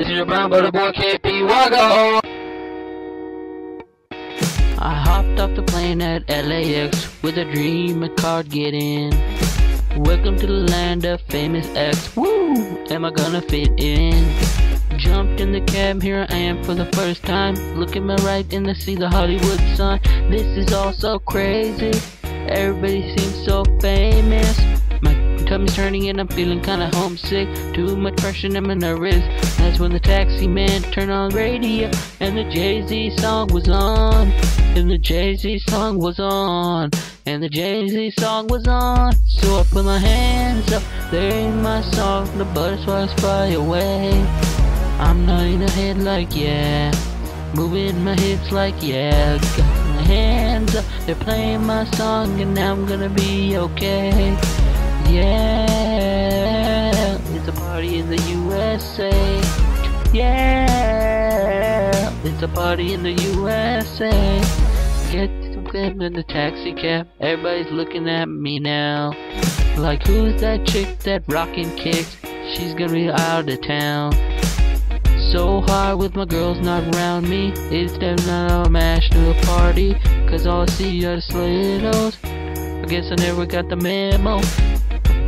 This is your brown butter boy KP Wago. I hopped off the plane at LAX with a dream a card get in. Welcome to the land of famous X. Woo! Am I gonna fit in? Jumped in the cab, here I am for the first time. Look at my right and I see the Hollywood sign. This is all so crazy. Everybody seems so famous. My tummy's turning and I'm feeling kinda homesick. Too much pressure and I'm nervous. That's when the taxi man turned on the radio and the Jay-Z song was on. And the Jay-Z song was on. And the Jay-Z song was on. So I put my hands up, there ain't my song. The butterflies fly away. I'm nodding my head like yeah, moving my hips like yeah. Got my hands up, they're playing my song and now I'm gonna be okay. Yeah, it's a party in the USA. Yeah, it's a party in the USA. Get them in the taxi cab, everybody's looking at me now. Like, who's that chick that rockin' kicks? She's gonna be out of town. So hard with my girls not around me. It's definitely a mash to a party, cause all I see are the slittles. I guess I never got the memo.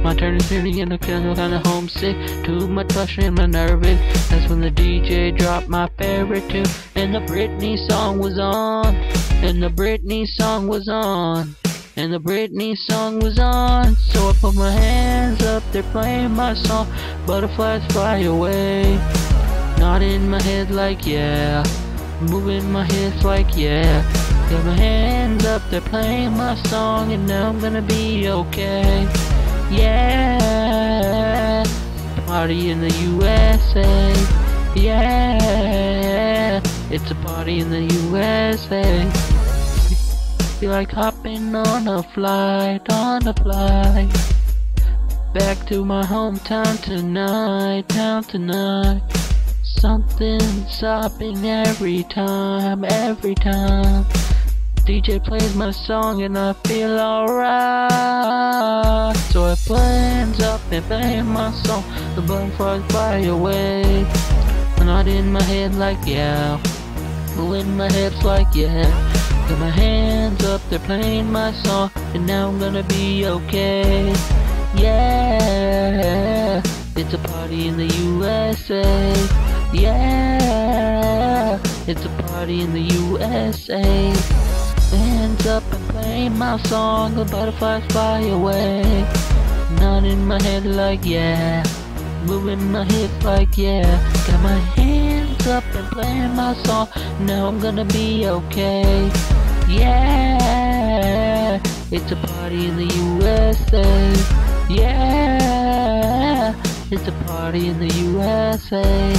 My turn is turning and I'm feeling kinda homesick. Too much pressure and I'm nervous. That's when the DJ dropped my favorite tune. And the Britney song was on. And the Britney song was on. And the Britney song was on. So I put my hands up, they're playing my song. Butterflies fly away. Nodding my head like yeah, moving my hips like yeah. Got my hands up, they're playing my song and now I'm gonna be okay. Yeah, party in the USA. Yeah, it's a party in the USA. Feel like hopping on a flight, back to my hometown tonight, Something's hopping every time. DJ plays my song and I feel alright. So I put hands up and play my song. The butterflies fly away. I'm nodding my head like yeah, moving my hips like yeah. Got my hands up, they're playing my song and now I'm gonna be okay. Yeah, it's a party in the USA. Yeah, it's a party in the USA. Hands up and playing my song, the butterflies fly away. Nodding my head like yeah, moving my hips like yeah. Got my hands up and playing my song, now I'm gonna be okay. Yeah, it's a party in the USA. Yeah, it's a party in the USA.